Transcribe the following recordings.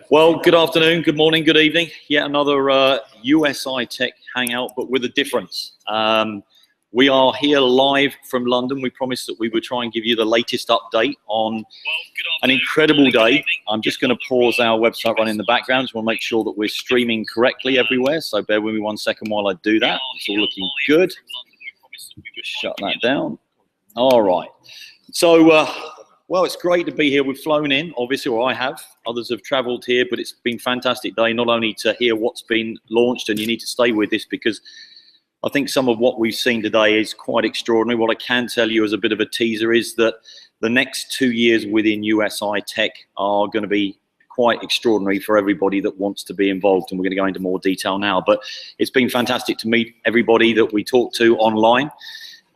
Well, good afternoon, good morning, good evening. Yet another USI Tech Hangout, but with a difference. We are here live from London. We promised that we would try and give you the latest update on an incredible day. I'm just going to pause our website running in the background. Just want to make sure that we're streaming correctly everywhere. So bear with me 1 second while I do that. It's all looking good. Just shut that down. All right. So, well, it's great to be here. We've flown in, obviously, or I have. Others have travelled here, but it's been a fantastic day, not only to hear what's been launched, and you need to stay with this because I think some of what we've seen today is quite extraordinary. What I can tell you as a bit of a teaser is that the next 2 years within USI Tech are going to be quite extraordinary for everybody that wants to be involved, and we're going to go into more detail now. But it's been fantastic to meet everybody that we talked to online.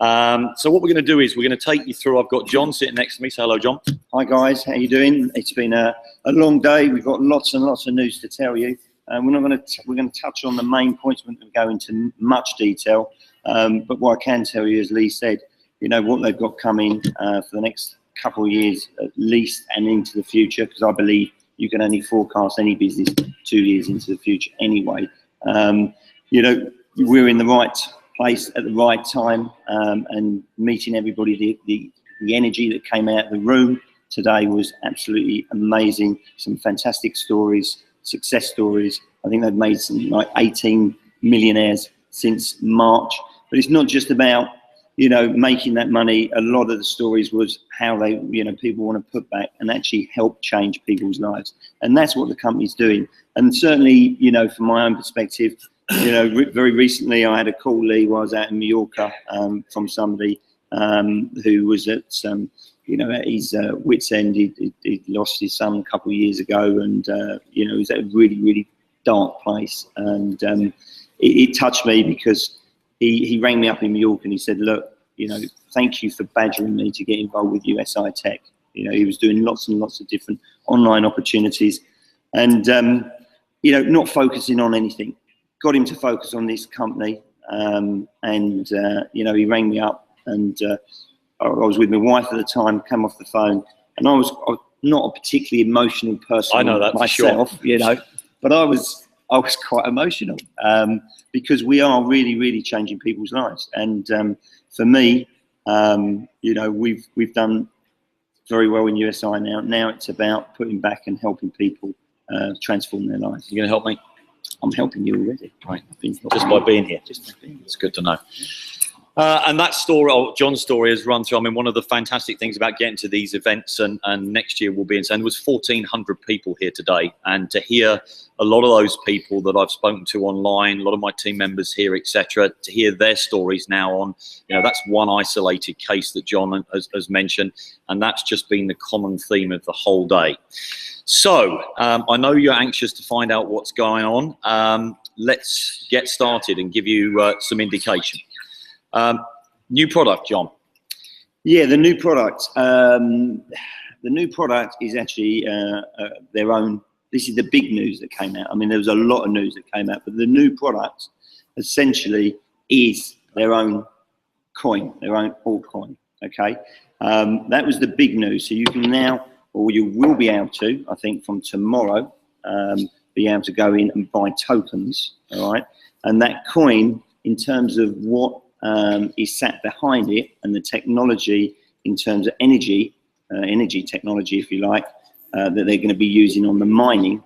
So what we're going to do is we're going to take you through. I've got John sitting next to me. So hello, John. Hi guys, how you doing? It's been a long day. We've got lots and lots of news to tell you. We're going to touch on the main points. We're going to go into much detail. But what I can tell you, as Lee said, you know what they've got coming for the next couple of years at least, and into the future. Because I believe you can only forecast any business 2 years into the future anyway. You know, we're in the right place at the right time, and meeting everybody. The energy that came out of the room today was absolutely amazing. Some fantastic stories, success stories. I think they've made something like 18 millionaires since March. But it's not just about, you know, making that money. A lot of the stories was how they, you know, people want to put back and actually help change people's lives. And that's what the company's doing. And certainly, you know, from my own perspective, you know, very recently I had a call, Lee, while I was out in Mallorca, from somebody who was at, you know, at his wit's end. He lost his son a couple of years ago, and you know, he was at a really, really dark place. And it touched me because he rang me up in Mallorca and he said, look, you know, thank you for badgering me to get involved with USI Tech. You know, he was doing lots and lots of different online opportunities, and you know, not focusing on anything. Got him to focus on this company, and you know, he rang me up, and I was with my wife at the time. Came off the phone, and I was not a particularly emotional person. I know that myself, sure. You know, but I was quite emotional because we are really, really changing people's lives. And for me, you know, we've done very well in USI now. Now it's about putting back and helping people transform their lives. You going to help me? I'm helping you already. Right. Just by being here. Just by being here. It's good to know. And that story, John's story, has run through. I mean, one of the fantastic things about getting to these events, and next year will be insane. There was 1,400 people here today, and to hear a lot of those people that I've spoken to online, a lot of my team members here, etc., to hear their stories now on, you know, that's one isolated case that John has mentioned, and that's just been the common theme of the whole day. So I know you're anxious to find out what's going on. Let's get started and give you some indication. New product, John. Yeah, the new product. The new product is actually their own. This is the big news that came out. I mean, there was a lot of news that came out, but the new product essentially is their own coin, their own altcoin. Okay, that was the big news. So you can now, or you will be able to, I think from tomorrow, be able to go in and buy tokens. All right, and that coin, in terms of what is sat behind it, and the technology in terms of energy technology, if you like, that they're going to be using on the mining,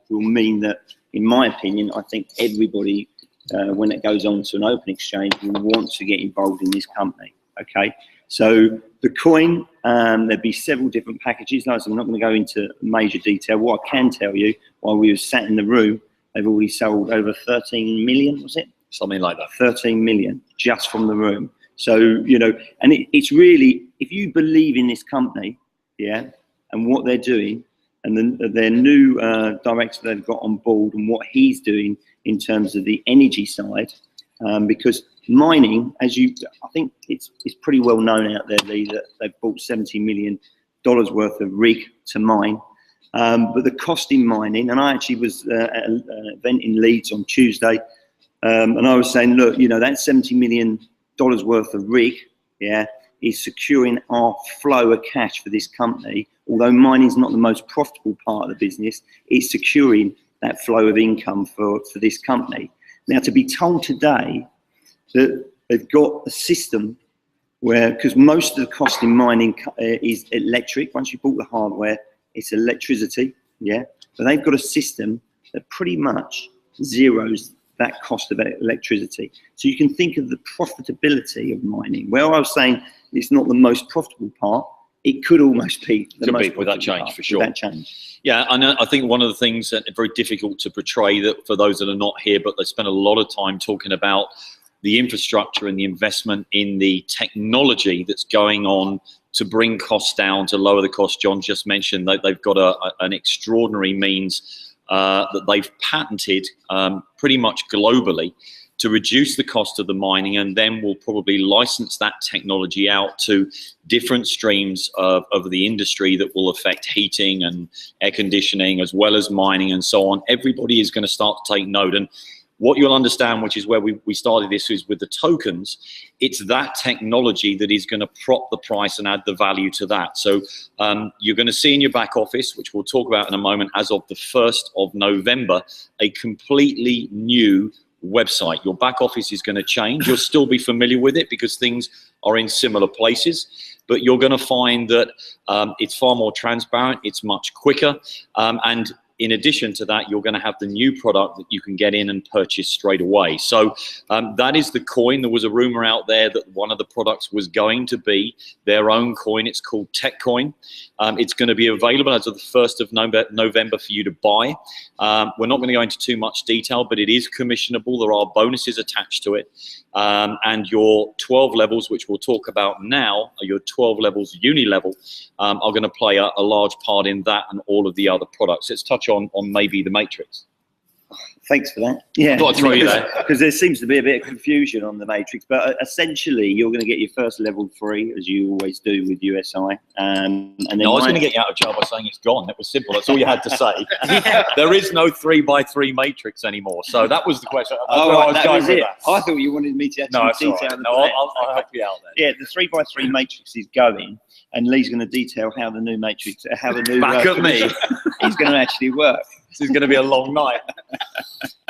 will mean that, in my opinion, I think everybody, when it goes on to an open exchange, will want to get involved in this company. Okay, so the coin, there'll be several different packages. No, so I'm not going to go into major detail. What I can tell you, while we were sat in the room, they've already sold over 13 million, was it? Something like that. 13 million just from the room. So, you know, and it's really, if you believe in this company, yeah, and what they're doing, and their new director they've got on board, and what he's doing in terms of the energy side, because mining, as you, I think it's pretty well known out there, Lee, that they've bought $70 million worth of rig to mine. But the cost in mining, and I actually was at an event in Leeds on Tuesday, and I was saying, look, you know, that $70 million worth of rig, yeah, is securing our flow of cash for this company. Although mining is not the most profitable part of the business, it's securing that flow of income for this company. Now, to be told today that they've got a system where, because most of the cost in mining is electric. Once you bought the hardware, it's electricity, yeah? But they've got a system that pretty much zeroes that cost of electricity. So you can think of the profitability of mining. Well, I was saying it's not the most profitable part. It could almost be the most profitable with that change, part, for sure. With that change. Yeah, and I think one of the things that are very difficult to portray, that for those that are not here, but they spend a lot of time talking about the infrastructure and the investment in the technology that's going on to bring costs down, to lower the cost. John just mentioned that they've got an extraordinary means that they've patented pretty much globally to reduce the cost of the mining, and then we'll probably license that technology out to different streams of the industry that will affect heating and air conditioning as well as mining and so on. Everybody is going to start to take note. And what you'll understand, which is where we started this, is with the tokens, it's that technology that is going to prop the price and add the value to that. So you're going to see in your back office, which we'll talk about in a moment, as of the 1st of November, a completely new website. Your back office is going to change. You'll still be familiar with it because things are in similar places, but you're going to find that it's far more transparent, it's much quicker, and in addition to that, you're going to have the new product that you can get in and purchase straight away. So that is the coin. There was a rumor out there that one of the products was going to be their own coin. It's called TechCoin. It's going to be available as of the 1st of November for you to buy. We're not going to go into too much detail, but it is commissionable. There are bonuses attached to it. And your 12 levels, which we'll talk about now, your 12 levels uni level, are going to play a large part in that and all of the other products. Let's touch on maybe the Matrix. Thanks for that. Yeah, Thought I'd throw you there. Because there seems to be a bit of confusion on the Matrix, but essentially you're going to get your first level free, as you always do with USI. And then no, I was going to get you out of jail by saying it's gone. It was simple. That's all you had to say. There is no 3x3 Matrix anymore. So that was the question. That was it. I thought you wanted me to actually detail. Right. No, I'll help you out there. Yeah, the 3x3 Matrix is going, and Lee's going to detail how the new Matrix, how the new back at me. is going to actually work. This is going to be a long night.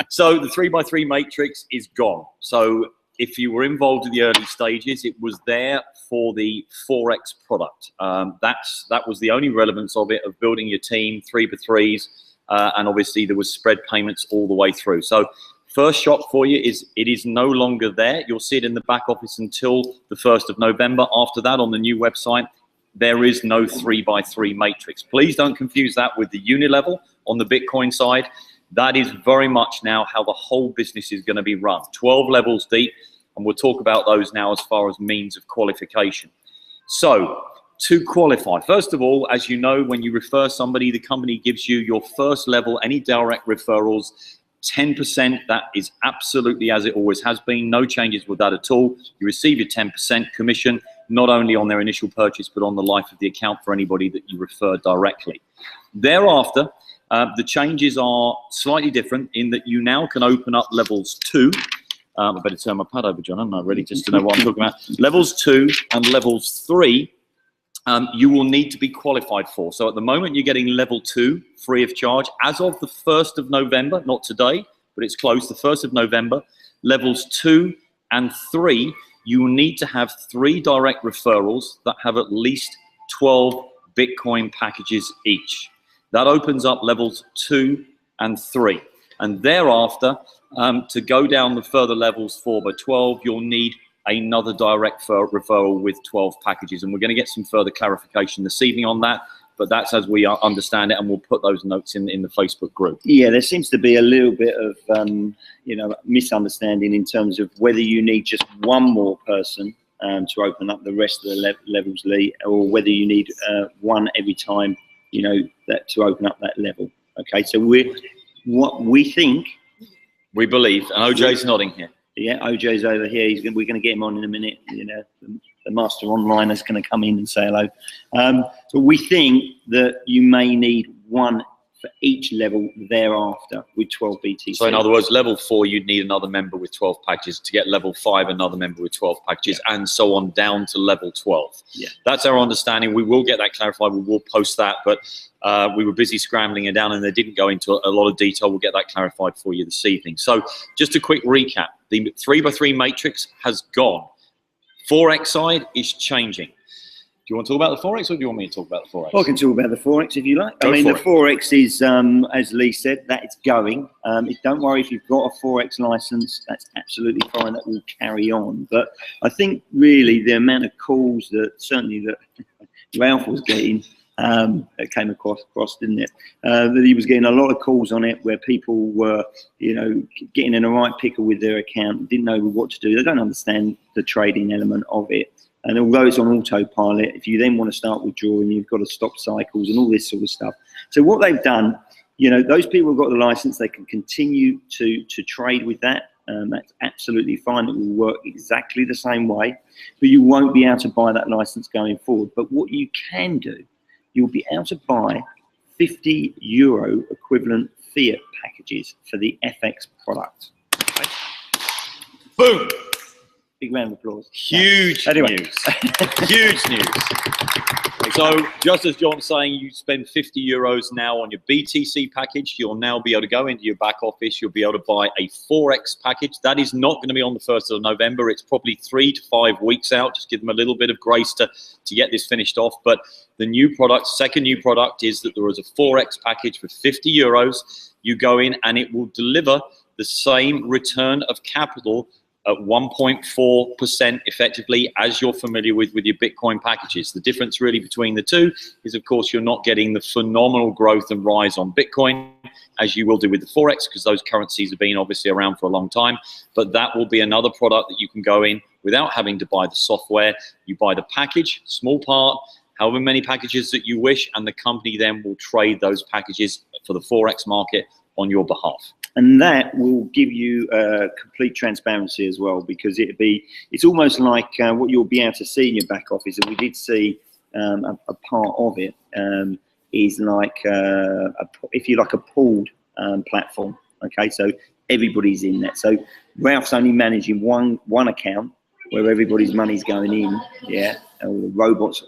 So the 3x3 Matrix is gone. So if you were involved in the early stages, it was there for the Forex product. That was the only relevance of it, of building your team, 3x3s, and obviously there was spread payments all the way through. So first shock for you is it is no longer there. You'll see it in the back office until the 1st of November. After that, on the new website, there is no 3x3 Matrix. Please don't confuse that with the uni level on the Bitcoin side. That is very much now how the whole business is going to be run. 12 levels deep, and we'll talk about those now as far as means of qualification. So to qualify, first of all, as you know, when you refer somebody, the company gives you your first level, any direct referrals, 10%. That is absolutely as it always has been. No changes with that at all. You receive your 10% commission, not only on their initial purchase, but on the life of the account for anybody that you refer directly. Thereafter, the changes are slightly different in that you now can open up levels 2. I better turn my pad over, John. I'm not ready just to know what I'm talking about. Levels 2 and levels 3, you will need to be qualified for. So at the moment, you're getting level 2 free of charge. As of the 1st of November, not today, but it's close, the 1st of November, levels 2 and 3, you will need to have 3 direct referrals that have at least 12 Bitcoin packages each. That opens up levels 2 and 3. And thereafter, to go down the further levels 4 by 12, you'll need another direct referral with 12 packages. And we're going to get some further clarification this evening on that, but that's as we understand it, and we'll put those notes in the Facebook group. Yeah, there seems to be a little bit of misunderstanding in terms of whether you need just one more person to open up the rest of the levels, Lee, or whether you need one every time, that to open up that level. Okay, so we believe, and OJ's nodding here. Yeah, OJ's over here. We're going to get him on in a minute. The master online is going to come in and say hello. But we think that you may need one for each level thereafter with 12 BTC. So in other words, level 4, you'd need another member with 12 packages. To get level 5, another member with 12 packages, and so on down to level 12. Yeah. That's our understanding. We will get that clarified. We will post that, but we were busy scrambling it down and they didn't go into a lot of detail. We'll get that clarified for you this evening. So just a quick recap. The 3x3 matrix has gone. 4x side is changing. Do you want to talk about the 4x or do you want me to talk about the 4x? Well, I can talk about the 4x if you like. Go I mean, for the it. 4x is, as Lee said, that it's going. Don't worry if you've got a 4x license, that's absolutely fine. That will carry on. But I think really the amount of calls that certainly that Ralph was getting, it came across, didn't it? That he was getting a lot of calls on it where people were, you know, getting in a right pickle with their account, didn't know what to do. They don't understand the trading element of it. And although it's on autopilot, if you then want to start withdrawing, you've got to stop cycles and all this sort of stuff. So what they've done, you know, those people who've got the license, they can continue to trade with that. That's absolutely fine. It will work exactly the same way, but you won't be able to buy that license going forward. But what you can do, you'll be able to buy €50 equivalent fiat packages for the FX product. Okay. Boom! Big round of applause. Huge Anyway. news. Huge news. So just as John's saying, you spend €50 now on your BTC package. You'll now be able to go into your back office. You'll be able to buy a 4x package. That is not going to be on the 1st of November. It's probably 3 to 5 weeks out. Just give them a little bit of grace to get this finished off. But the new product, second new product, is that there is a 4x package for €50. You go in and it will deliver the same return of capital at 1.4% effectively, as you're familiar with your Bitcoin packages. The difference really between the two is, of course, you're not getting the phenomenal growth and rise on Bitcoin as you will do with the 4x, because those currencies have been obviously around for a long time. But that will be another product that you can go in without having to buy the software. You buy the package, small part, however many packages that you wish, and the company then will trade those packages for the 4x market on your behalf. And that will give you complete transparency as well, because it's almost like what you'll be able to see in your back office, and we did see a part of it, is like, if you like, a pooled platform. Okay, so everybody's in that. So Ralph's only managing one account where everybody's money's going in, yeah, or the robot's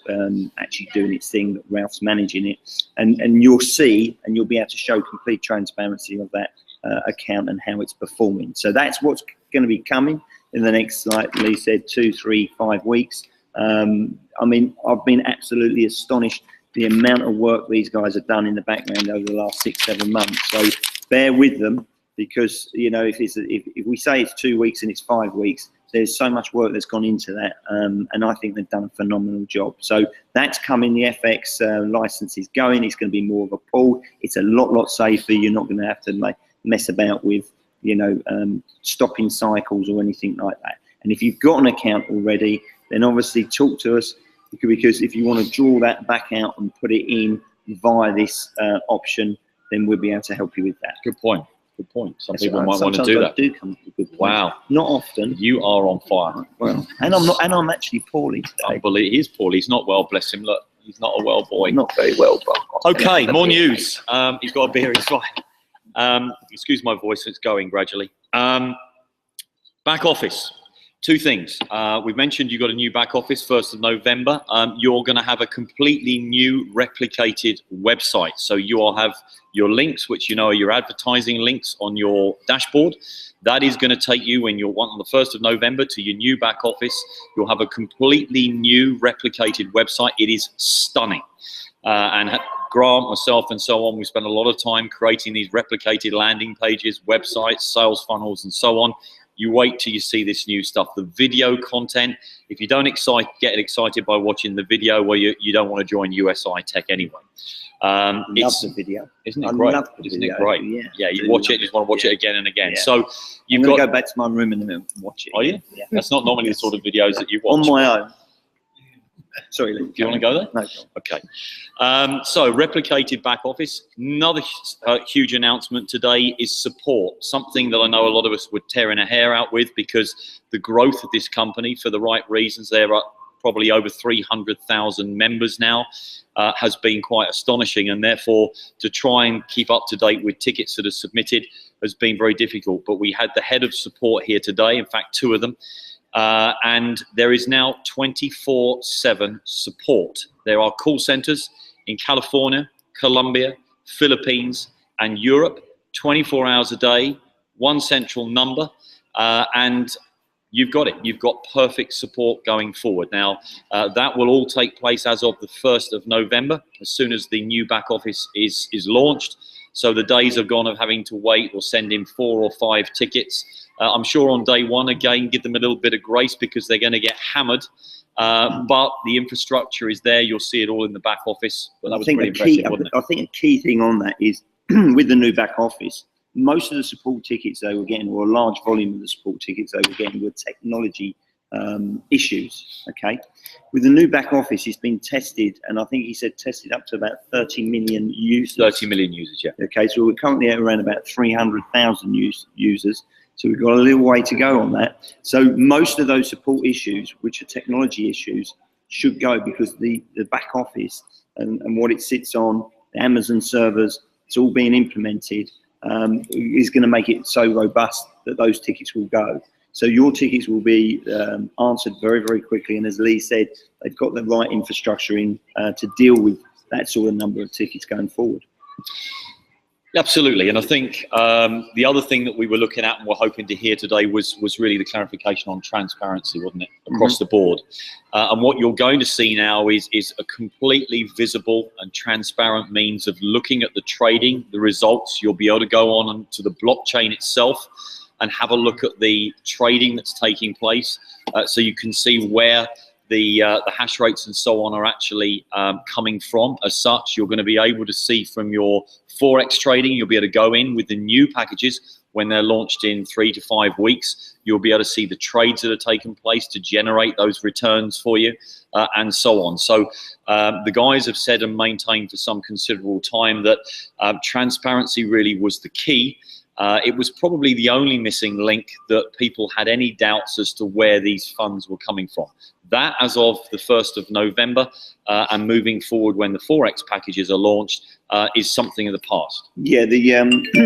actually doing its thing, but Ralph's managing it. And you'll see, and you'll be able to show complete transparency of that account and how it's performing. So that's what's going to be coming in the next, like Lee said, 2, 3, 5 weeks. I mean, I've been absolutely astonished the amount of work these guys have done in the background over the last 6, 7 months. So bear with them, because, you know, if we say it's 2 weeks and it's 5 weeks, there's so much work that's gone into that, and I think they've done a phenomenal job. So that's coming. The FX license is going. It's going to be more of a pool. It's a lot safer. You're not going to have to mess about with, you know, stopping cycles or anything like that. And if you've got an account already, then obviously talk to us, because if you want to draw that back out and put it in via this option, then we'll be able to help you with that. Good point. Good point. Some That's people right. might want to do that. Do come with good points. Wow. Not often. You are on fire. Well, and I'm actually poorly today. Unbelievable. He is poorly. He's not well, bless him. Look, he's not a well boy. Not very well, but Okay, more news. He's got a beer, he's fine. Excuse my voice, it's going gradually. Back office. 2 things. We've mentioned you've got a new back office, 1st of November. You're going to have a completely new replicated website. So you'll have your links, which you know are your advertising links on your dashboard. That is going to take you, when you're on the 1st of November, to your new back office. You'll have a completely new replicated website. It is stunning. And Grant, myself, and so on, we spent a lot of time creating these replicated landing pages, websites, sales funnels, and so on. You wait till you see this new stuff. The video content, if you don't get excited by watching the video, well, you don't want to join USI Tech anyway. love the video. Isn't it great? Isn't it great? Yeah, you watch it, you just want to watch it again and again. So you've got to go back to my room in a minute and watch it. Are you? Yeah. That's not normally the sort of videos that you watch. On my own. Sorry, Lee. Do you want to go there? No. Okay. So replicated back office. Another huge announcement today is support. Something that I know a lot of us were tearing our hair out with, because the growth of this company, for the right reasons, there are probably over 300,000 members now has been quite astonishing, and therefore to try and keep up to date with tickets that are submitted has been very difficult. But we had the head of support here today, in fact 2 of them, and there is now 24/7 support. There are call centers in California, Colombia, Philippines and Europe, 24 hours a day, 1 central number, and you've got it. You've got perfect support going forward. Now, that will all take place as of the 1st of November, as soon as the new back office is launched. So the days are gone of having to wait or send in 4 or 5 tickets. I'm sure on day 1, again, give them a little bit of grace because they're going to get hammered. But the infrastructure is there. You'll see it all in the back office. But that was pretty impressive, wasn't it? I think a key thing on that is with the new back office, most of the support tickets they were getting, or a large volume of the support tickets they were getting, were technology issues. Okay, with the new back office, it's been tested, and I think he said tested up to about 30 million users. 30 million users, yeah. Okay, so we're currently at around about 300,000 users. So we've got a little way to go on that. So most of those support issues, which are technology issues, should go, because the back office and what it sits on, the Amazon servers, it's all being implemented, is going to make it so robust that those tickets will go. So your tickets will be answered very, very quickly. And as Lee said, they've got the right infrastructure in to deal with that sort of number of tickets going forward. Absolutely, and I think the other thing that we were looking at and we're hoping to hear today was really the clarification on transparency, wasn't it, across the board? And what you're going to see now is a completely visible and transparent means of looking at the trading, the results. You'll be able to go on to the blockchain itself and have a look at the trading that's taking place, so you can see where the hash rates and so on are actually coming from. As such, you're going to be able to see from your Forex trading, you'll be able to go in with the new packages when they're launched in 3 to 5 weeks. You'll be able to see the trades that are taking place to generate those returns for you, and so on. So the guys have said and maintained for some considerable time that transparency really was the key. It was probably the only missing link that people had any doubts as to where these funds were coming from. That, as of the 1st of November and moving forward when the Forex packages are launched, is something of the past. Yeah,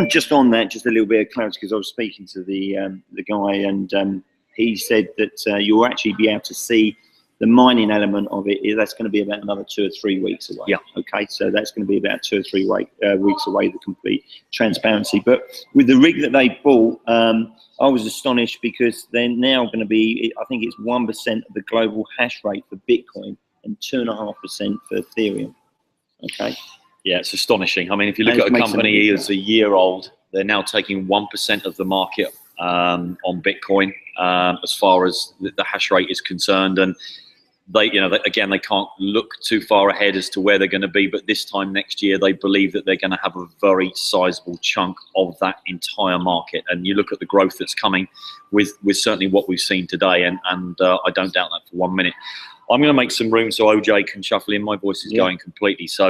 just on that, just a little bit of clarity, because I was speaking to the guy, and he said that you'll actually be able to see the mining element of it. That's going to be about another 2 or 3 weeks away. Yeah. Okay, so that's going to be about 2 or 3 weeks away, the complete transparency. But with the rig that they bought, I was astonished, because they're now going to be, I think it's 1% of the global hash rate for Bitcoin and 2.5% for Ethereum. Okay. Yeah, it's astonishing. I mean, if you look at a company that's a year old, they're now taking 1% of the market on Bitcoin as far as the hash rate is concerned, and they can't look too far ahead as to where they're going to be, but this time next year they believe that they're going to have a very sizable chunk of that entire market. And you look at the growth that's coming with certainly what we've seen today, and I don't doubt that for 1 minute. I'm going to make some room so OJ can shuffle in. My voice is going completely, so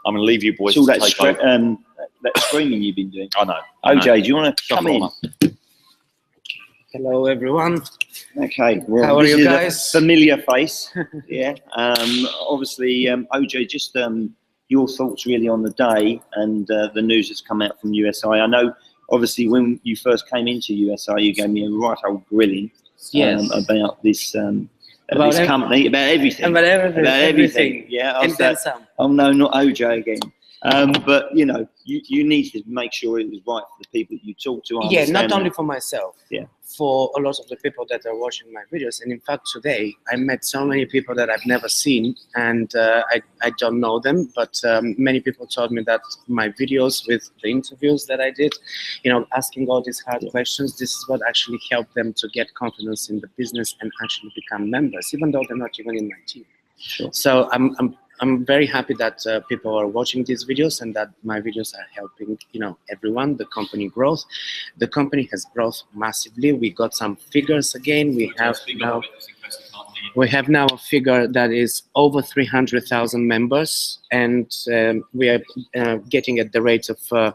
I'm going to leave you boys to take over. That screaming you've been doing. I know. OJ, do you want to come in? Hello, everyone. Okay. Well, how are you guys? Is a familiar face. Yeah. Obviously, OJ, just your thoughts really on the day and the news that's come out from USI. I know, obviously, when you first came into USI, you gave me a right old grilling about this company, about everything. About everything. Yeah. And then some. Oh no, not OJ again. But you know, you need to make sure it was right for the people that you talk to. Yeah, not only for myself. Yeah. For a lot of the people that are watching my videos, and in fact today I met so many people that I've never seen, and I don't know them, but many people told me that my videos with the interviews that I did, you know, asking all these hard questions, this is what actually helped them to get confidence in the business and actually become members, even though they're not even in my team. Sure. So I'm very happy that people are watching these videos and that my videos are helping, you know, everyone, the company growth. The company has growth massively. We got some figures again. We have now a figure that is over 300,000 members, and we are getting at the rate of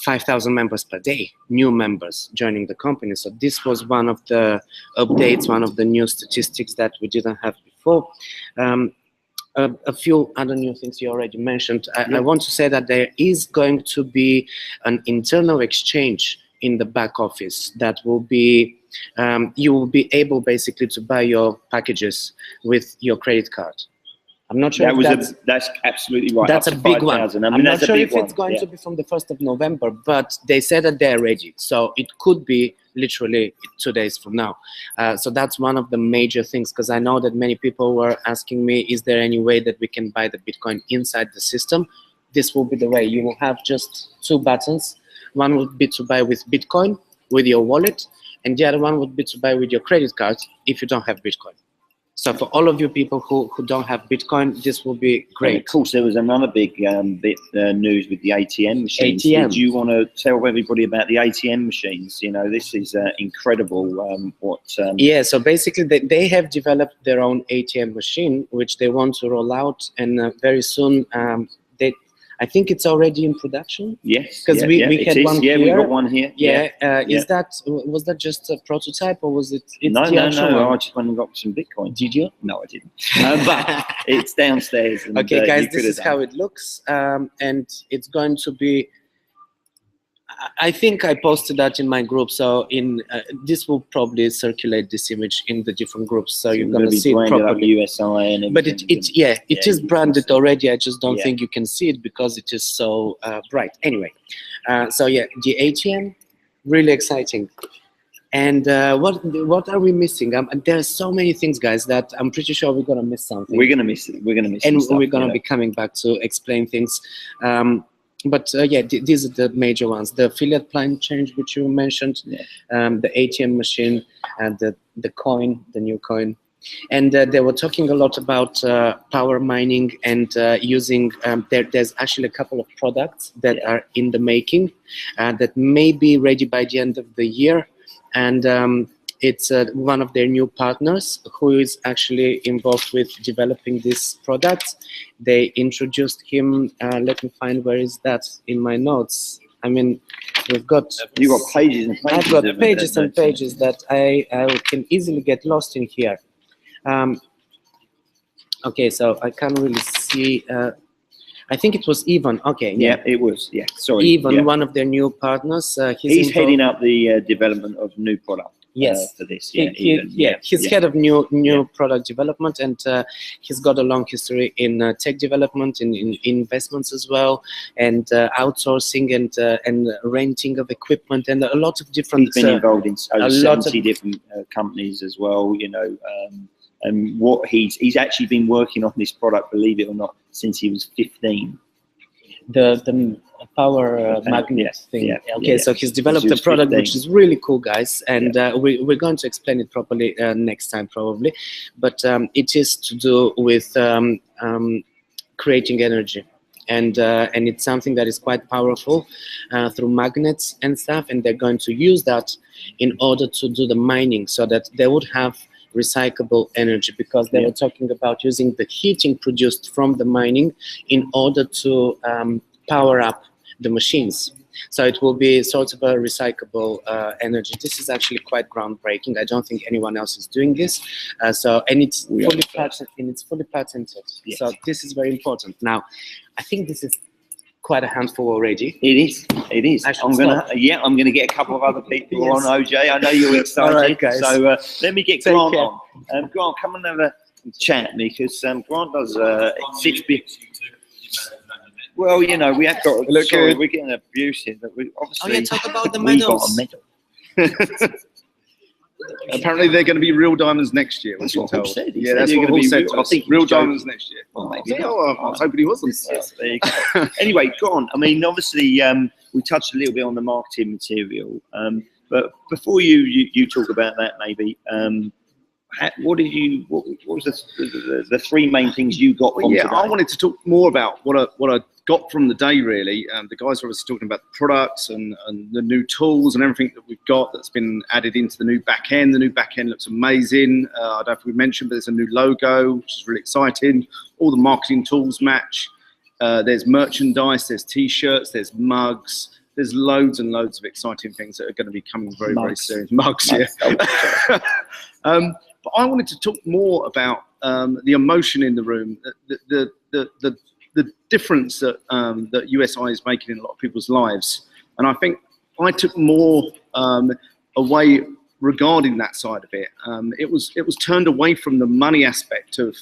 5,000 members per day, new members joining the company. So this was one of the updates, one of the new statistics that we didn't have before. before. A few other new things you already mentioned. I want to say that there is going to be an internal exchange in the back office that will be, you will be able basically to buy your packages with your credit card. I'm not sure that's absolutely right. That's a big one. I mean, I'm not that's sure a big if it's going to be from the 1st of November, but they said that they're ready. So it could be literally 2 days from now. So that's one of the major things, because I know that many people were asking me, is there any way that we can buy the Bitcoin inside the system? This will be the way. You will have just 2 buttons. One would be to buy with Bitcoin with your wallet, and the other one would be to buy with your credit card if you don't have Bitcoin. So for all of you people who don't have Bitcoin, this will be great. And of course, there was another big bit news with the ATM machines. ATM. Did you want to tell everybody about the ATM machines? You know, this is incredible. Yeah, so basically they have developed their own ATM machine, which they want to roll out, and very soon I think it's already in production. Yes, because we had one here. Yeah, we got one here. Was that just a prototype, or was it? No. I just went and got some Bitcoin. Did you? No, I didn't. But it's downstairs. And, okay, guys, this is how it looks, and it's going to be. I think I posted that in my group, so this will probably circulate this image in the different groups, so you're gonna see it properly. USI and but it is branded already. I just don't think you can see it because it is so bright. Anyway, so yeah, the ATM, really exciting. And what are we missing? There are so many things, guys, that I'm pretty sure we're gonna miss something. We're gonna miss it. We're gonna miss. And we're gonna be coming back to explain things. But yeah, these are the major ones. The affiliate plan change, which you mentioned, the ATM machine, and the coin, the new coin. And they were talking a lot about power mining and using, there's actually a couple of products that are in the making that may be ready by the end of the year. And it's one of their new partners who is actually involved with developing this product. They introduced him. Let me find, where is that in my notes? I mean, we've got. You got pages and pages. I've got pages and pages that I can easily get lost in here. Okay, so I can't really see. I think it was Ivan. Okay. Yeah, it was. Yeah, sorry. Ivan, one of their new partners. He's heading up the development of new product. Yes, for this. He's head of new product development, and he's got a long history in tech development, in investments as well, and outsourcing and renting of equipment, and a lot of different. He's been involved in 70 different companies as well. You know, and what he's actually been working on this product, believe it or not, since he was 15. The power magnet thing. Okay, so he's developed a product 15. which is really cool, guys, and we're going to explain it properly next time probably. But it is to do with creating energy, and it's something that is quite powerful through magnets and stuff, and they're going to use that in order to do the mining, so that they would have recyclable energy, because they were talking about using the heating produced from the mining in order to power up the machines. So it will be sort of a recyclable energy. This is actually quite groundbreaking. I don't think anyone else is doing this. And it's fully patented. Yes. So this is very important. Now, I think this is quite a handful already. It is. It is. I'm gonna get a couple of other people on, OJ. I know you're excited. All right, guys. So let me get Grant on. Grant, come and have a chat, because Grant does well, you know, we have got. Sorry, we're getting abusive, but we obviously. Talk about the medals. medals. We got a medal. Apparently, they're going to be real diamonds next year. That's what Paul said. Yeah, that's what Paul said. I think real diamonds next year. Well, maybe I was hoping he wasn't. There you go. Anyway, go on. I mean, obviously, we touched a little bit on the marketing material, but before you talk about that, maybe. What was the three main things you got from today? I wanted to talk more about what I got from the day, really. The guys were obviously talking about the products and the new tools and everything that we've got that's been added into the new back end. The new back end looks amazing. I don't know if we mentioned, but there's a new logo, which is really exciting. All the marketing tools match. There's merchandise, there's t-shirts, there's mugs. There's loads and loads of exciting things that are going to be coming very, very soon. Mugs, yeah. But I wanted to talk more about the emotion in the room, the difference that that USI is making in a lot of people's lives. And I think I took more away regarding that side of it. It was turned away from the money aspect of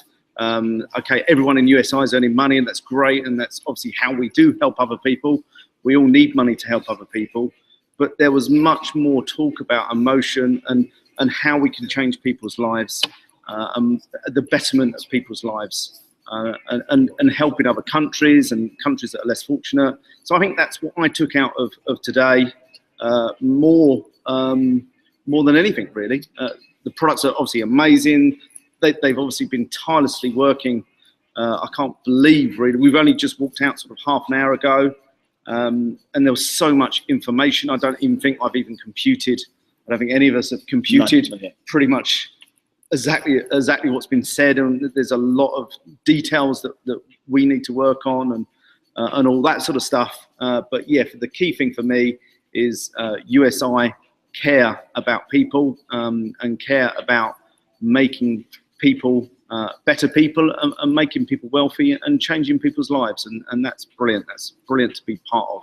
okay, everyone in USI is earning money, and that's great, and that's obviously how we do help other people. We all need money to help other people, but there was much more talk about emotion and how we can change people's lives, the betterment of people's lives, and helping other countries and countries that are less fortunate. So I think that's what I took out of today, more than anything, really. The products are obviously amazing. They've obviously been tirelessly working. I can't believe, really, we've only just walked out sort of half an hour ago, and there was so much information. I don't even think I've even computed. I don't think any of us have computed pretty much exactly what's been said, and there's a lot of details that we need to work on and all that sort of stuff. But yeah, the key thing for me is USI care about people and care about making people better people and making people wealthy and changing people's lives, and that's brilliant. That's brilliant to be part of,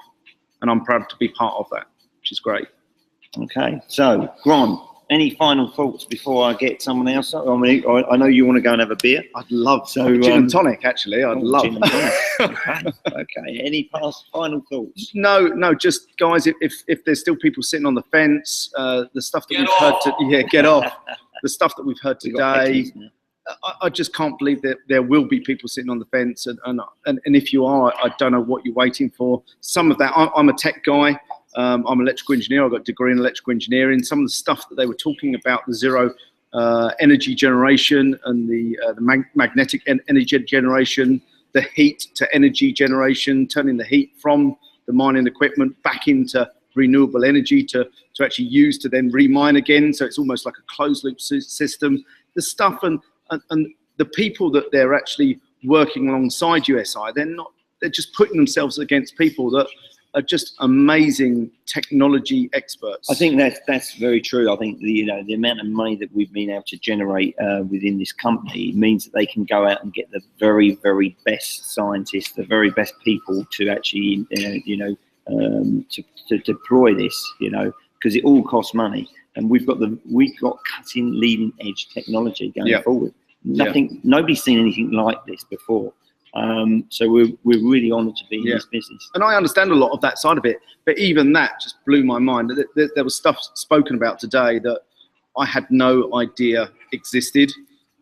and I'm proud to be part of that, which is great. Okay, so Grant, any final thoughts before I get someone else? I mean, I know you want to go and have a beer. I'd love so gin and tonic. Actually, I'd love. Gin and tonic. Okay. Any final thoughts? No. Just guys, if there's still people sitting on the fence, the stuff that we've heard get off. The stuff that we've heard today. I just can't believe that there will be people sitting on the fence, and if you are, I don't know what you're waiting for. Some of that, I'm a tech guy. I'm an electrical engineer. I've got a degree in electrical engineering. Some of the stuff that they were talking about, the zero energy generation and the magnetic energy generation, the heat to energy generation, turning the heat from the mining equipment back into renewable energy to actually use to then remine again. So it's almost like a closed loop system. The stuff and the people that they're actually working alongside USI, they're just putting themselves against people that are just amazing technology experts. I think that's very true. I think the amount of money that we've been able to generate within this company means that they can go out and get the very, very best scientists, the very best people to actually to deploy this, because it all costs money, and we've got cutting, leading edge technology going forward. Nobody's seen anything like this before. So we're really honoured to be in this business. And I understand a lot of that side of it, but even that just blew my mind. There was stuff spoken about today that I had no idea existed.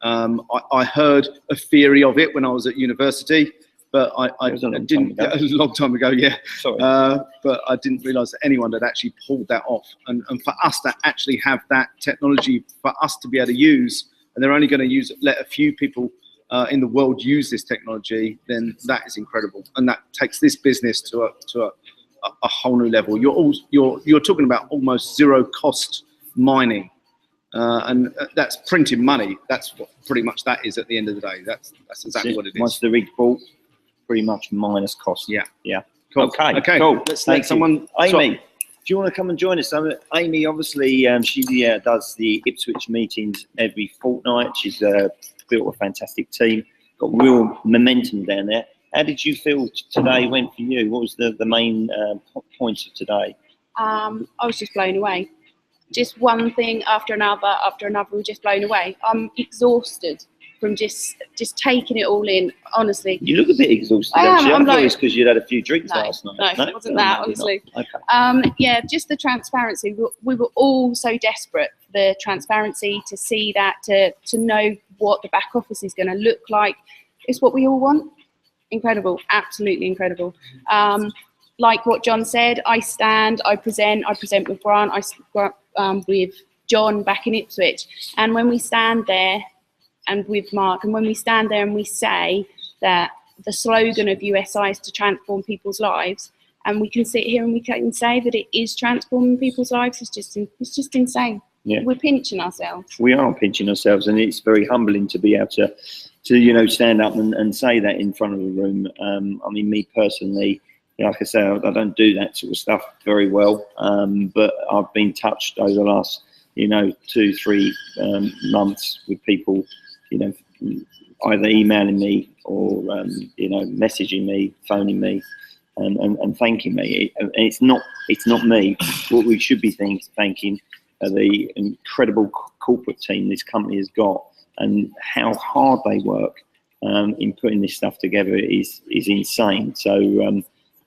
I heard a theory of it when I was at university, but I didn't. A long time ago, yeah. Sorry. But I didn't realise that anyone had actually pulled that off. And for us to actually have that technology for us to be able to use, and they're only going to let a few people in the world use this technology, then that is incredible, and that takes this business to a whole new level. You're talking about almost zero cost mining, and that's printing money. That's what pretty much that is at the end of the day. That's exactly what it is. Once the rig's bought, pretty much minus cost. Yeah. Cool. Okay. Cool. Let's let someone. Amy, do you want to come and join us? Amy, obviously, she does the Ipswich meetings every fortnight. She's built a fantastic team, got real momentum down there. How did you feel today went for you? What was the main points of today? I was just blown away. Just one thing after another, we're just blown away. I'm exhausted from just taking it all in, honestly. You look a bit exhausted, actually. I thought it was because you'd had a few drinks last night. No, it wasn't that, honestly. Okay. Yeah, just the transparency. We were all so desperate for the transparency, to see that, to know what the back office is going to look like. It's what we all want. Incredible, absolutely incredible. Like what John said, I present with Grant, with John back in Ipswich. And when we stand there, and with Mark, and when we stand there and we say that the slogan of USI is to transform people's lives, and we can sit here and we can say that it is transforming people's lives, it's just insane. Yeah. We're pinching ourselves. We are pinching ourselves, and it's very humbling to be able to stand up and say that in front of the room. I mean, me personally, like I say, I don't do that sort of stuff very well, but I've been touched over the last 2-3 months with people either emailing me or messaging me, phoning me, and thanking me. And it's not me. What we should be thanking are the incredible corporate team this company has got, and how hard they work in putting this stuff together is insane. So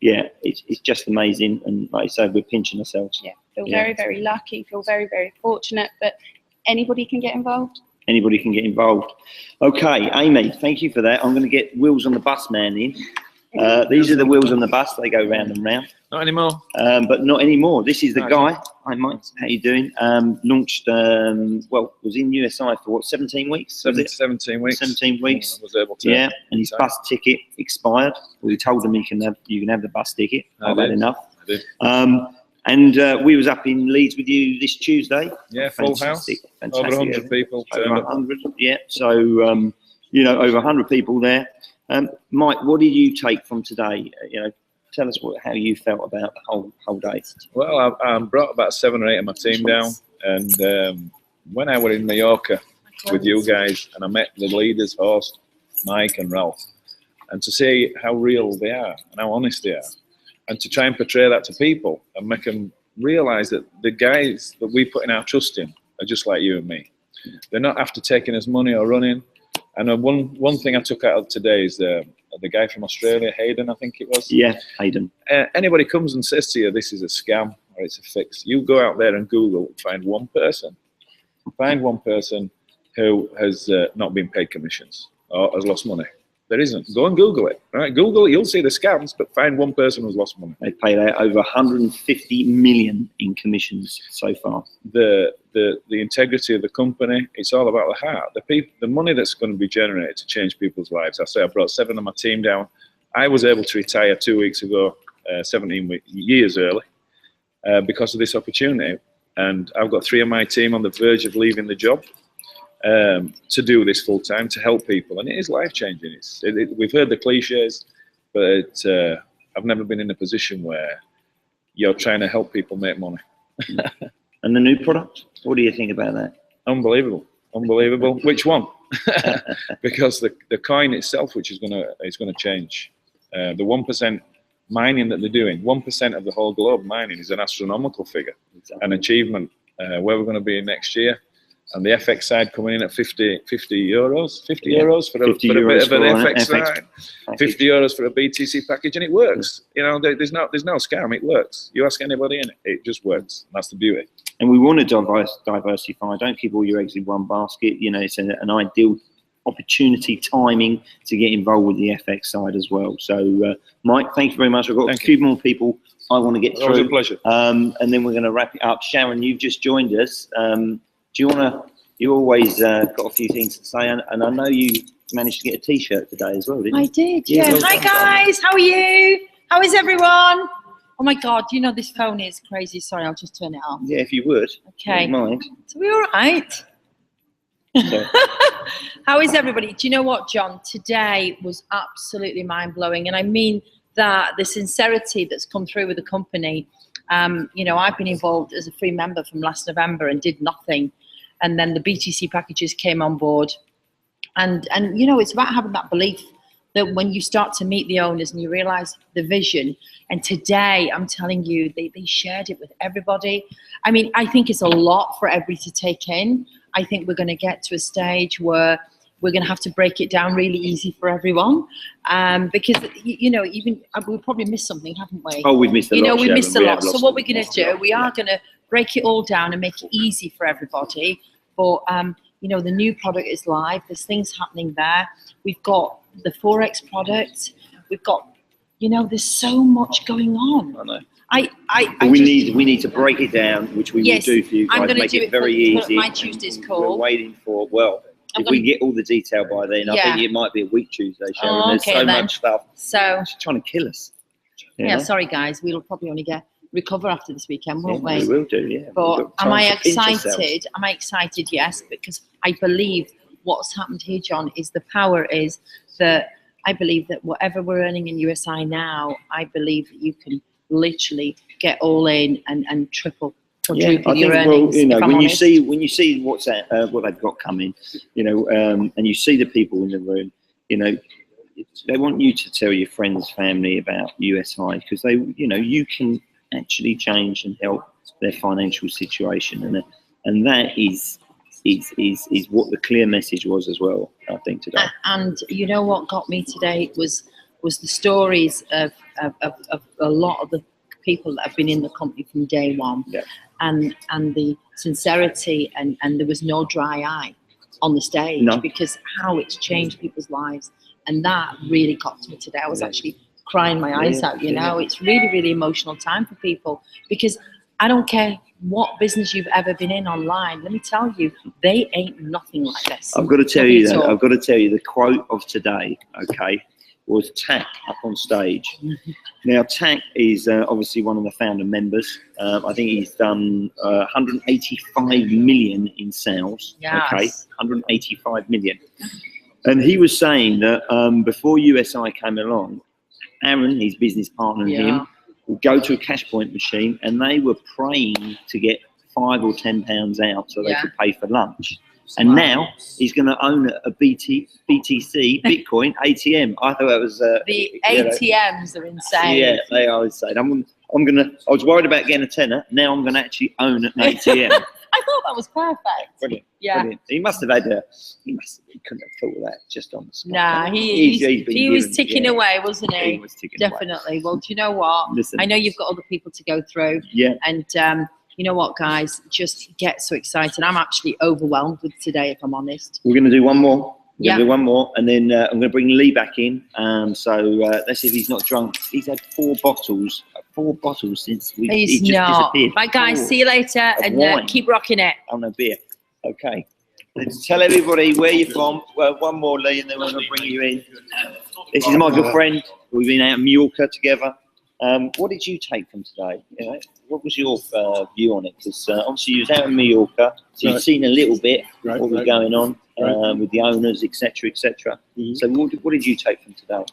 yeah, it's just amazing. And like I said, we're pinching ourselves. Yeah, feel very, very lucky. Feel very, very fortunate. But anybody can get involved. Anybody can get involved. Okay, Amy, thank you for that. I'm going to get Wheels on the Bus man in. These are the wheels on the bus. They go round and round. Not anymore. But not anymore. This is the No, guy. Hi, Mike. How you doing? Launched, was in USI for what, 17 weeks? 17 weeks. 17 weeks. I was able to. Yeah, and his bus ticket expired. We told him you can have the bus ticket. I I've had did. enough. I did. And we was up in Leeds with you this Tuesday. Yeah, full house. Fantastic. Over 100 people. Over turned up. 100, yeah. So, over 100 people there. Mike, what did you take from today? Tell us how you felt about the whole day. Well, I brought about 7 or 8 of my team down, and when I was in Mallorca with you guys, and I met the leaders, Horst, Mike, and Ralph, and to see how real they are and how honest they are, and to try and portray that to people and make them realise that the guys that we put in our trust in are just like you and me. They're not after taking us money or running. And one thing I took out of today is the guy from Australia, Hayden, I think it was. Yeah, Hayden. Anybody comes and says to you, this is a scam or it's a fix, you go out there and Google, find one person who has not been paid commissions or has lost money. There isn't. Go and Google it. Right? Google it, you'll see the scams, but find one person who's lost money. They paid out over 150 million in commissions so far. The integrity of the company, it's all about the heart. The money that's going to be generated to change people's lives. I say I brought 7 of my team down. I was able to retire 2 weeks ago, 17 years early, because of this opportunity. And I've got 3 of my team on the verge of leaving the job to do this full time, to help people. And it is life changing. We've heard the cliches, but I've never been in a position where you're trying to help people make money. And the new product, what do you think about that? Unbelievable. Which one? Because the coin itself, which is gonna change. The 1% mining that they're doing, 1% of the whole globe mining is an astronomical figure, an achievement. Where we're going to be next year, and the FX side coming in at 50 euros for a bit of an FX side, 50 euros for a BTC package, and it works. There's no scam. It works. You ask anybody in it, it just works. That's the beauty. And we want to diversify. Don't keep all your eggs in one basket. It's an ideal opportunity, timing to get involved with the FX side as well. So, Mike, thank you very much. I've got a few more people I want to get through. It was a pleasure. And then we're going to wrap it up. Sharon, you've just joined us. Do you want to? You always got a few things to say, and I know you managed to get a T-shirt today as well, didn't you? I did, yeah. well Hi done. guys, how are you? How is everyone? Oh my God, this phone is crazy. Sorry, I'll just turn it off. Yeah, if you would. Okay. Don't mind. So we all right? So, How is everybody? Do you know what, John? Today was absolutely mind-blowing, and I mean that the sincerity that's come through with the company. I've been involved as a free member from last November and did nothing. And then the BTC packages came on board. And it's about having that belief that when you start to meet the owners and you realize the vision, and today, I'm telling you, they shared it with everybody. I mean, I think it's a lot for everybody to take in. I think we're going to get to a stage where we're going to have to break it down really easy for everyone, because even we'll probably missed something, haven't we? oh, we've missed a lot. We missed a lot. So what we're going lost to a do, lot. we are going to break it all down and make it easy for everybody. But the new product is live. There's things happening there. We've got the Forex product. We've got, there's so much going on. I know. We need to break it down, which we will do for you guys. I'm going Make to do it very easy. My Tuesday's We're call. waiting for if we get all the detail by then, I Yeah. think it might be a week Tuesday, Sharon. Oh, There's okay so then. much stuff. So She's trying to kill us. yeah, sorry guys, we'll probably only recover after this weekend, won't Yeah, we? we will do, yeah. But We've got am time I to pinch ourselves. excited? Am I excited? Yes, because I believe what's happened here, John, is the power is that I believe that whatever we're earning in USI now, I believe that you can literally get all in and triple. quadrupling I think, your well, earnings. you know, if I'm when you honest. see what they've got coming, you know, and you see the people in the room, you know, they want you to tell your friends, family about USI, because they, you know, you can actually change and help their financial situation, and that is what the clear message was as well, I think, today. And you know what got me today was the stories of a lot of the people that have been in the company from day one, Yeah. and the sincerity, and there was no dry eye on the stage, No. because how it's changed people's lives, and that really got to me today. I was actually crying my eyes out. You know, it's really emotional time for people, because I don't care what business you've ever been in online. Let me tell you, they ain't nothing like this. I've got to tell Nothing you at that. all. I've got to tell you the quote of today. Okay, was Tack up on stage. Now Tack is obviously one of the founder members. I think he's done 185 million in sales. Yes. Okay, 185 million. And he was saying that before USI came along, Aaron, his business partner, and him would go to a cash point machine, and they were praying to get £5 or £10 out so they could pay for lunch. And now he's going to own a BTC Bitcoin ATM. I thought that was The you know, ATMs are insane. yeah, they are insane. I'm gonna. I was worried about getting a tenner. Now I'm going to actually own an ATM. I thought that was perfect. Brilliant. Yeah. Brilliant. He must have had he couldn't have thought of that just on the spot. Nah, He's been he was given- ticking yeah, away, wasn't he? He was ticking away. Definitely. Well, do you know what? Listen. I know you've got other people to go through, Yeah. and you know what, guys? Just get so excited. I'm actually overwhelmed with today, if I'm honest. We're going to do one more. We're Yeah. going to do one more, and then I'm going to bring Lee back in. So let's see if he's not drunk. He's had 4 bottles since he He's just not. disappeared. Bye, guys. 4 See you later, of and wine. keep rocking it. on a beer. Okay. Let's tell everybody where you're from. Well, one more, Lee, and then we're going to bring you in. This is my good friend. We've been out in Mallorca together. What did you take from today? You know, what was your view on it? Because obviously you was out in Mallorca, so you've seen a little bit what was going on with the owners, etc., etc. So what did you take from today?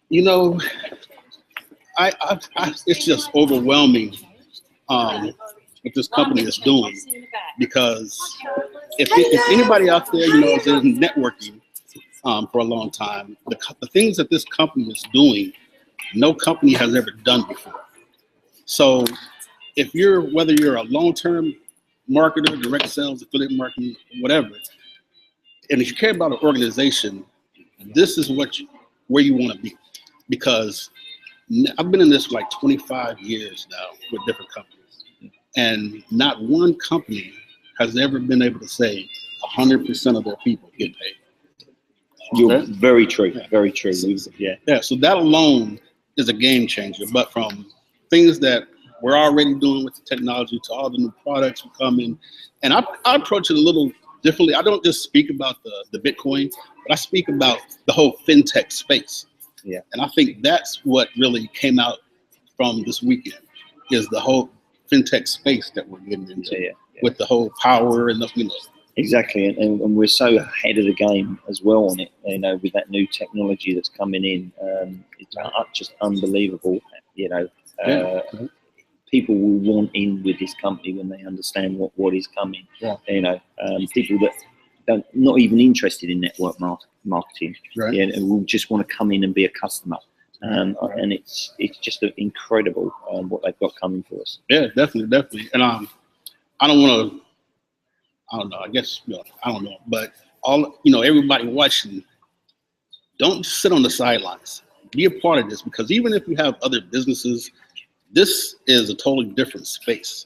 You know, I it's just overwhelming what this company is doing, because if anybody out there, you know, is in networking for a long time, the things that this company is doing, no company has ever done before. So if whether you're a long-term marketer, direct sales, affiliate marketing, whatever, and if you care about an organization, this is where you want to be. Because I've been in this for like 25 years now with different companies, and not one company has ever been able to say 100% of their people get paid. You're very true, very true. Yeah. So that alone is a game changer. But from things that we're already doing with the technology to all the new products coming, and I approach it a little differently. I don't just speak about the Bitcoin, but I speak about the whole fintech space. Yeah. And I think that's what really came out from this weekend, is the whole fintech space that we're getting into with the whole power and the, you know. Exactly, and we're so ahead of the game as well on it. You know, with that new technology that's coming in, it's just unbelievable. You know, people will want in with this company when they understand what is coming. Yeah. You know, people that not even interested in network marketing, and will just want to come in and be a customer. And it's just incredible what they've got coming for us. Yeah, definitely. And I don't want to. I don't know. I guess I don't know. But everybody watching, don't just sit on the sidelines. Be a part of this, because even if you have other businesses, this is a totally different space,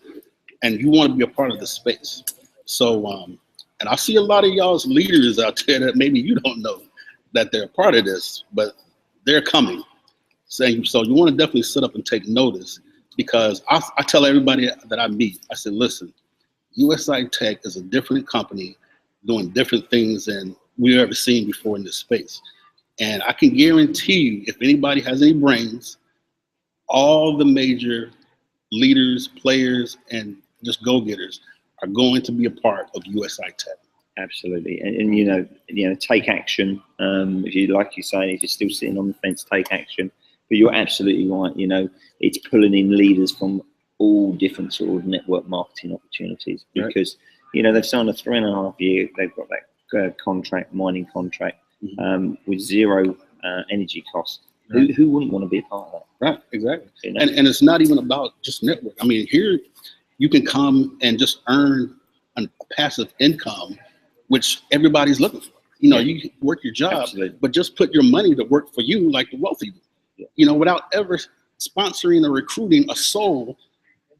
and you want to be a part of the space. So, and I see a lot of y'all's leaders out there that maybe you don't know that they're a part of this, but they're coming. So you want to definitely sit up and take notice, because I tell everybody that I meet, I said, listen, USI Tech is a different company doing different things than we've ever seen before in this space. And I can guarantee you, if anybody has any brains, all the major leaders, players, and just go-getters are going to be a part of USI Tech. Absolutely, and you know, take action. If you, like you say, if you're still sitting on the fence, take action. But you're absolutely right. You know, it's pulling in leaders from all different sort of network marketing opportunities, because you know, they've signed a 3.5 year. They've got that contract, mining contract, with zero energy costs. Who wouldn't want to be a part of that? Right, exactly. You know? And it's not even about just network. I mean, here you can come and just earn a passive income, which everybody's looking for. You know, you work your job, Absolutely. but just put your money to work for you like the wealthy do. Yeah. You know, without ever sponsoring or recruiting a soul.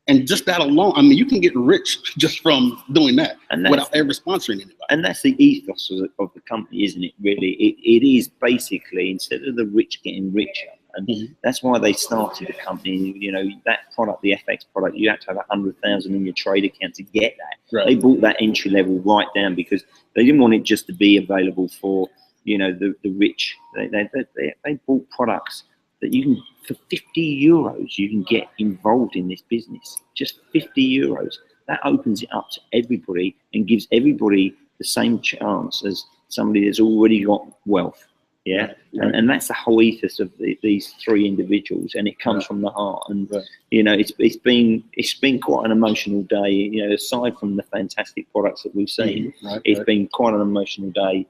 And just that alone, I mean, you can get rich just from doing that without ever sponsoring anybody. And that's the ethos of the company, isn't it? Really, it is basically, instead of the rich getting richer, and that's why they started the company. You know, that product, the FX product, you had to have 100,000 in your trade account to get that. They brought that entry level right down because they didn't want it just to be available for, you know, the rich. They bought products that you can, for 50 euros, you can get involved in this business. Just 50 euros. That opens it up to everybody and gives everybody the same chance as somebody that's already got wealth. Yeah, and that's the whole ethos of these three individuals, and it comes from the heart. And you know, it's been quite an emotional day. You know, aside from the fantastic products that we've seen, it's been quite an emotional day.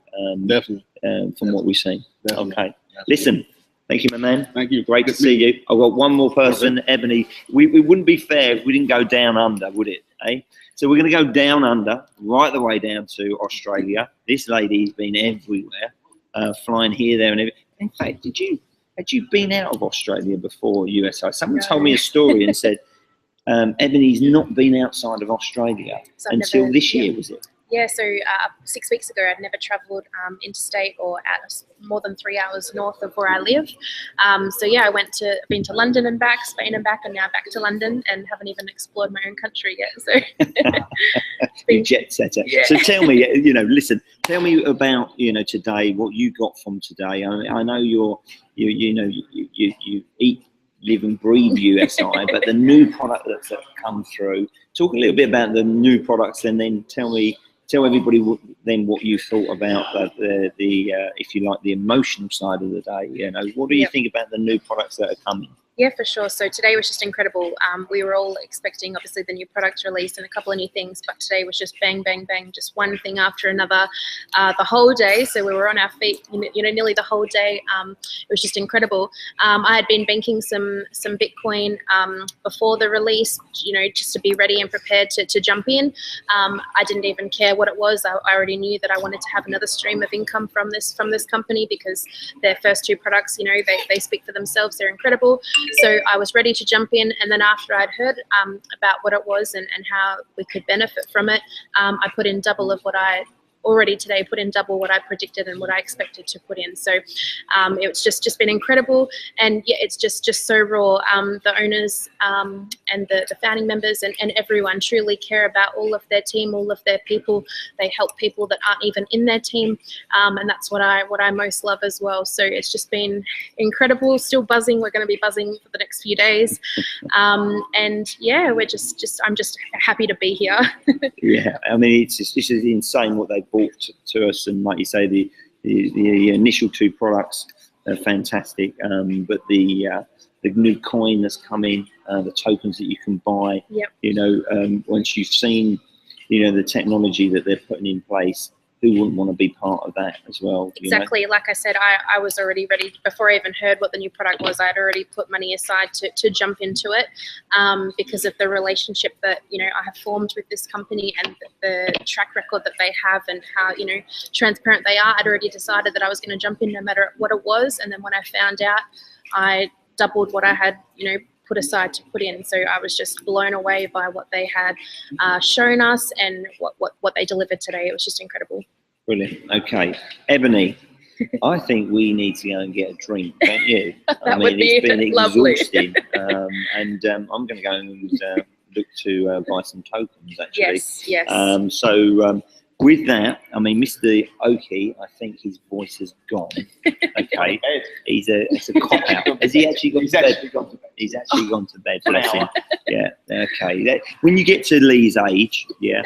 From what we've seen. Okay, listen. Thank you, my man. Thank you. Great to see you. I've got one more person, Ebony. We wouldn't be fair if we didn't go down under, would it? Eh? So we're going to go down under, right the way down to Australia. This lady's been everywhere, flying here, there, and everywhere. In fact, had you been out of Australia before USI? Someone told me a story and said Ebony's not been outside of Australia until this year, was it? Yeah, so 6 weeks ago, I'd never travelled interstate or out more than 3 hours north of where I live. So yeah, been to London and back, Spain and back, and now back to London, and haven't even explored my own country yet. So you jet setter. Yeah. So tell me, you know, listen, tell me about, you know, today, what you got from today. I know you eat, live and breathe USI, but the new product that's come through. Talk a little bit about the new products, and then tell everybody what you thought about the if you like, the emotional side of the day. You know, what do you think about the new products that are coming? Yeah, for sure. So today was just incredible. We were all expecting, obviously, the new products release and a couple of new things, but today was just bang, bang, bang, just one thing after another, the whole day. So we were on our feet, you know, nearly the whole day. It was just incredible. I had been banking some Bitcoin before the release, you know, just to be ready and prepared to jump in. I didn't even care what it was. I already knew that I wanted to have another stream of income from this company, because their first two products, you know, they speak for themselves. They're incredible. So I was ready to jump in, and then after I'd heard about what it was and how we could benefit from it, I put in double of what I already today put in double what I predicted and what I expected to put in. So it's just been incredible, and yeah, it's just so raw. The owners and the founding members and everyone truly care about all of their team, all of their people. They help people that aren't even in their team, and that's what I most love as well. So it's just been incredible. Still buzzing. We're going to be buzzing for the next few days, and yeah, we're I'm just happy to be here. Yeah, I mean, this is insane what they brought to us, and like you say, the initial two products are fantastic, but the new coin that's coming, the tokens that you can buy, you know, once you've seen, you know, the technology that they're putting in place, who wouldn't want to be part of that as well? Exactly. You know? Like I said, I was already ready. Before I even heard what the new product was, I'd already put money aside to jump into it, because of the relationship that, you know, I have formed with this company and the track record that they have and how, you know, transparent they are. I'd already decided that I was going to jump in no matter what it was. And then when I found out, I doubled what I had, you know, put aside to put in. So I was just blown away by what they had shown us and what they delivered today. It was just incredible. Brilliant. Okay, Ebony, I think we need to go and get a drink, don't you? That would be it's been lovely. Exhausting, and I'm going to go and look to buy some tokens, actually. Yes. So with that, I mean, Mr. Oki, I think his voice has gone. Okay, it's a cop out. Has he actually gone to bed? He's actually gone to bed. Bless him. Yeah. Okay. When you get to Lee's age, yeah,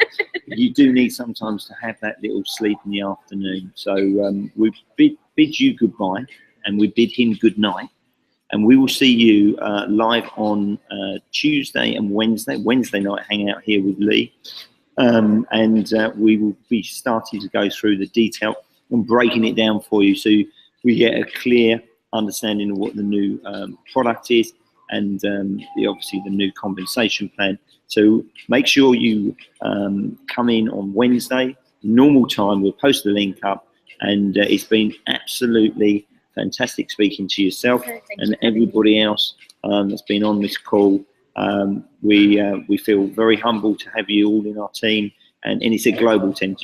you do need sometimes to have that little sleep in the afternoon. So we bid you goodbye, and we bid him good night. and we will see you live on Tuesday and Wednesday. Wednesday night, hang out here with Lee, and we will be starting to go through the detail and breaking it down for you, so we get a clear understanding of what the new product is, and obviously the new compensation plan. So make sure you come in on Wednesday, normal time. We'll post the link up, and it's been absolutely fantastic speaking to yourself and everybody else that's been on this call. We feel very humbled to have you all in our team, and it's a global team.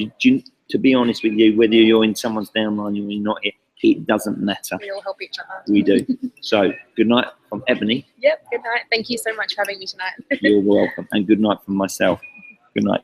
To be honest with you, whether you're in someone's downline or you're not here, it doesn't matter. We all help each other. We do. So good night from Ebony. Yep, good night. Thank you so much for having me tonight. You're welcome. And good night from myself. Good night.